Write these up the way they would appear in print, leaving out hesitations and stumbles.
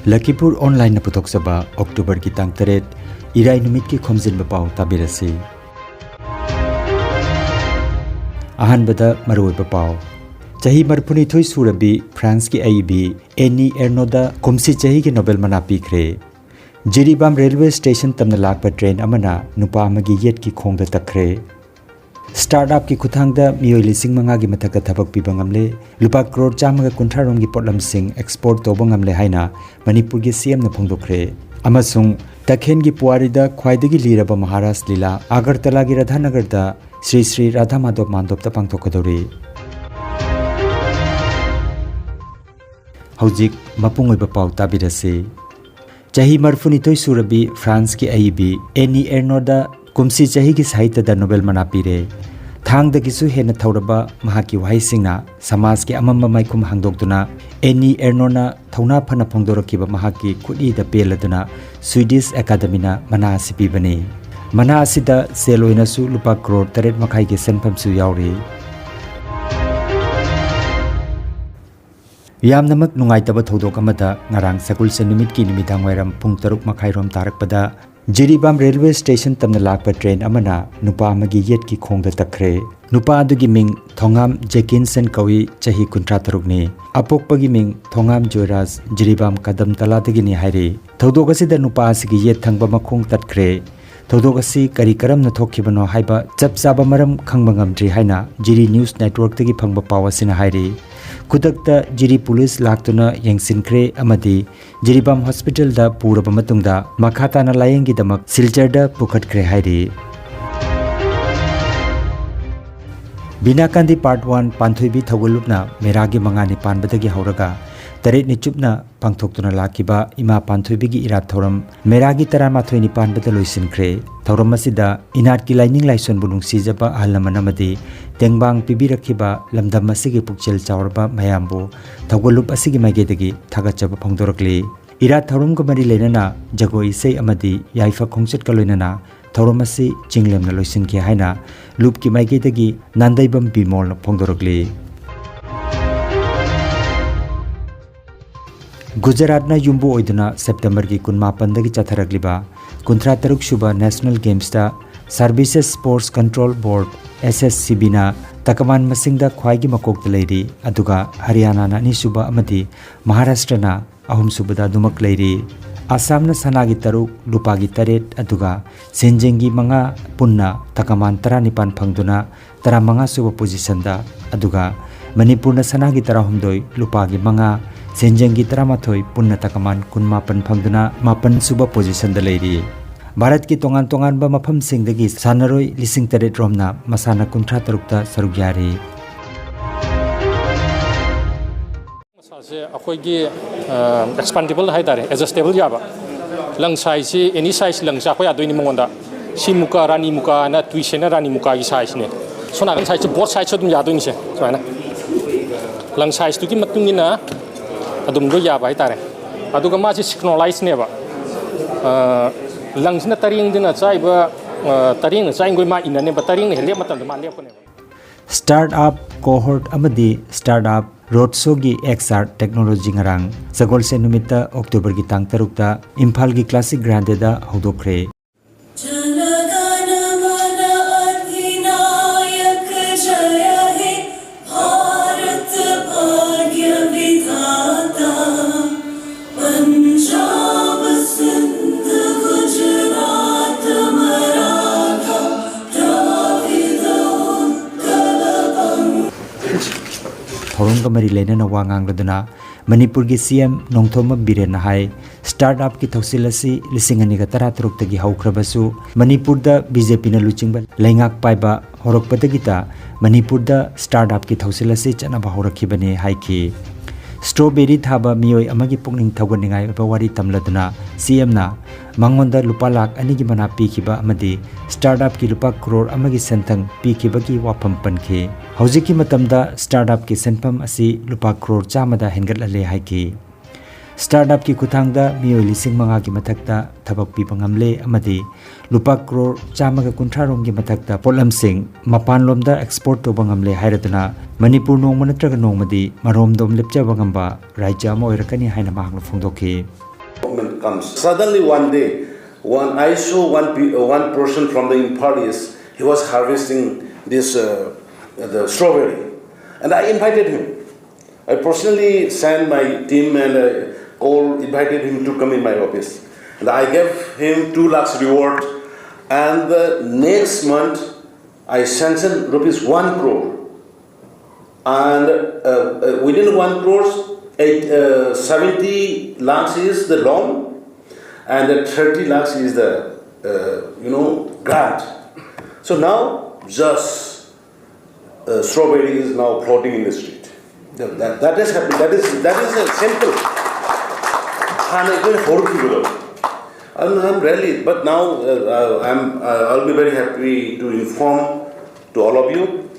Lakhipuronline putoksaba October ki tang 3 irai numit ki Khomjinba Pao tabirasi. Ahanbada maroiba Pao Chahi marpuni thoi surabi France ki AIB Annie Ernauxda kumsi chahi ki Nobel mana pikre. Jiribam railway station tamna lakpa train amana nupa amagi yet ki khongda takre. Startup ki kuthangda miyoi lising manga gi mathaka thabak piba ngamle lupa crore chamaga kuntharom gi potlam sing export toba ngamle haina Manipur gi CM na phongdokre amasung takhen gi puari da khwaidagi liraba Maharashtra lila Agartala gi Radhanagar da Sri Sri Radha Madhop Mandop ta pangthokadori Haujik mapungoiba pau tabirase Chahi marfuni toy surabi France ki AIB Annie Ernauxda kumsi chahi ki sahitya da Nobel mana pire thang da gisu hena thauraba mahaki wahai singna samaj ki amamba maikum hangdokduna Annie Ernauxna thauna phana phongdorakiba mahaki khudi da peladuna Swedish Academy na mana asipi bane mana asida seloina su lupa crore 8 makhai ki senpham su yauri Yamnamak nungaitaba thodok amada ngarang sakul se numit ki nimidang wairam pung 6 makhai rom tarakpada Jiribam railway station tamna lakpa train amana nupa amagi yet ki khongda takre nupa adugi ming Thongam Jekinson kawi chahi 13 ni apokpagi ming Thongam Joyraj Jiribam kadam taladagi ni haire thodok asida nupa asigi yet thangba makhong tatkre thodok asi kari karam na thokhibano haiba chapchaba maram khangba ngamdri haina Jiri news network tagi phangba pawasina haire Kudakta Jiri police laktuna yengsinkre amadi Jiribam hospital da puraba matungda makhatana layengi damak silchar da pukhatkre hairi Binakandi part 1 panthoibi thawalupna meragi mangani panbadagi hauraga taret ni chupna pangthoktuna lakiba ima panthoibi gi irat thoram meragi taramathoi ni panbada loisinkre thoram asida inat ki lining laison bunung sijaba ahlamanamadi tengbang pibirakhiba lamdam asigi pukchel chawrba mayambo thawgalup asigi maigedagi thagachaba phongdorakli irat thoram ko mari lenana jagoi sei amadi yaifa khongchet ka loinana thoram asi chinglemna loisinke haina lup ki maigedagi nandaibam bimol phongdorakli Gujarat na yumbu oiduna September ki 18 dagi chatharagliba 13 suba National Games da Services Sports Control Board SSCB na takaman masingda khwaigi makok leiri aduga Haryana na ni suba amadi Maharashtra na ahum subada dumak leiri Assam na sanagi taruk lupagi taret aduga Senjengi manga punna takaman 19 phangduna 15 suba position da aduga Manipur na sanagi 12 lupagi manga Senjengi 13 punna takaman 18 phangduna 8 suba position da leiri Bharat ki tongan tongan ba mafam singdagi sanaroi lising taret romna masana 13 ta sarugyari masase akhoi expandable haidare adjustable yaba lang size si any size lang sa akhoi adoi ni mongonda simuka rani muka na tuisena rani muka gi size ne sona kan size both size dum yadoi ni se soina lang size tu ki matungina adum do yaba haitare aduga ma si synchronize ne ba langsina taring dina chaiba taring chaingoi ma inane ba taring ne hele matam ma lep ne Startup cohort amadi startup roadshow gi XR technology ngarang sagol se numita October gi tang 6 ta Imphal gi classic grande da hodokre Thorongga mari lena wangang laduna Manipur gi CM Nongthoma Biren hai startup ki thausilasi lisingani ga 13 tagi haukhrabasu Manipur da BJP na luchingba laingak paiba horokpadagi ta Manipur da startup ki thausilasi chanaba horakhibane haiki Strawberry thaba miyoi amagi pukning thawganingai ba wari tamladuna CM na mangonda lupa lakh ani gi mana pikhiba amadi startup ki lupa crore amagi senthang pikhibagi wafam panke hojiki matamda startup ki senpham asi lupa crore chamada hengatlale haiki startup ki kuthangda miyoi lising manga gi mathakta thabak pi pangamle amadi lupa crore chamaga kunthrarom gi mathakta polam sing mapan lomda export to bangamle hairatuna Manipur nongma natraga nongmadi marom dom lepcha bangamba raija mo irakani haina mahang phongdoki Moment comes. Suddenly one day, I saw one person from the Imphal East, he was harvesting this the strawberry, and I invited him. I personally sent my team and invited him to come in my office, and I gave him 2 lakhs reward. And the next month, I sanctioned rupees 1 crore, and within 1 crore, 70 lakhs is the loan, and the 30 lakhs is the grant. So now just strawberry is now floating in the street. That has happened. That is a simple. I'm really, but now I'll be very happy to inform to all of you.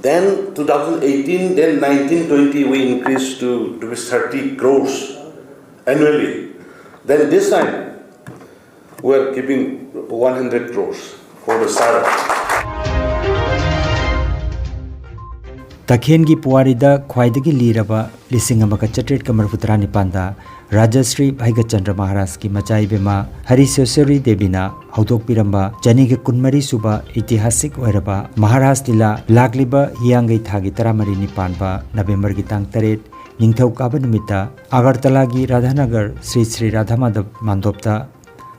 Then 2018, then 1920, we increased to 30 crores annually. Then this time, we are keeping 100 crores for the startup. Takhengi Puarida Kwaidagi Liraba, Lisingamaga Chatrit Kamarputrani Panda, Rajasri Bhaiga Chandra Maharaj ki Machai Bema, Harisosari Debina, Hautok Piramba, Janiga Kunmari Suba, Itihasik Oiraba, Maharaj Lila, Lagliba, Hiangai Thagi Taramari Nipanba, November Gitang Taret, Ningthau Kabanumita, Agartalagi Radhanagar, Sri Radhamadab Mandopta,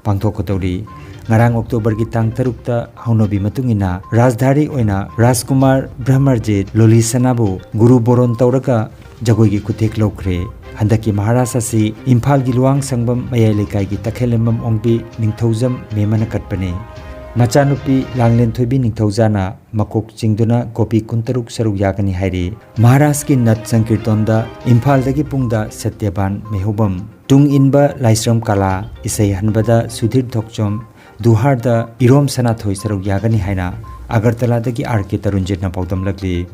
Pangtokotori. Ngarang October ki tang tarukta haunobi matungina Rajdhari oina Rajkumar Brahmarjit Lolisanabu Guru Boron Tauraka Jagoi ki kutek lokre handaki Maharasa si Imphal gi luang sangbam mayai lekai gi takhelemam ongbi ningthaujam memana katpane machanupi langlen thoibi ningthaujana makok chingduna kopi kuntaruk saruk yakani hairi Maharaj ki nat sankirtonda Imphal dagi pungda Satyaban mehobam tung inba Laisram Kala isai hanbada Sudhir Thokchom Duharda Irom Sanathoi Saruk Yagani Haina Agartala dagi RK Tarunjit na paudam lagli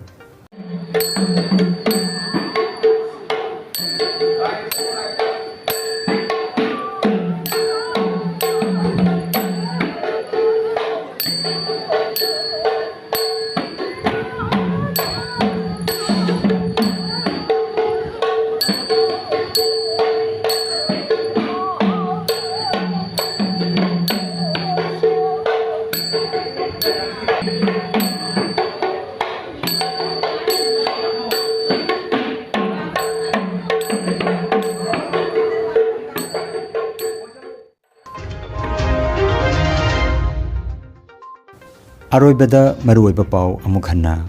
Aroibada Maruiba Pao Amukhanna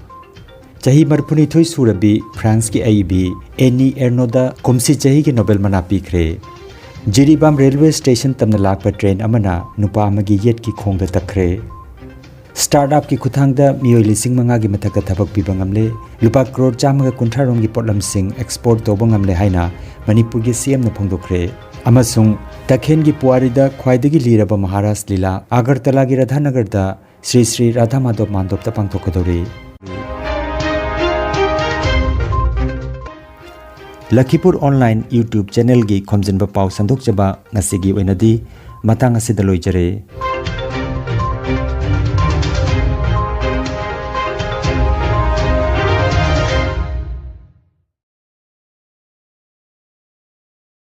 Chahi Marpuni Thoi Surabi France ki AIB Eni Ernoda Komsi Chahi ki Nobel Manapi Kre Jiribam Railway Station Tamna Lakpa Train Amana Nupa Amagi Yet ki Khongda Takre Startup ki Kuthangda Miyoi Lising Manga ki Mataka Thabak Pibangamle Lupa Crore Chamaga Kuntharong ki Potlam Sing Export Tobangamle Haina Manipur ki CM na Phongdokre Amasung Takhen ki Puarida Khwaidagi Liraba Maharaj Lila Agartala ki Radhanagarda Sri Radhamadab Mandopta Pangtokadori Lakhipuronline YouTube channel gi Khomjinba Pao Sandok Jaba Ngasigi Wenadi Matang Asidaloi Jare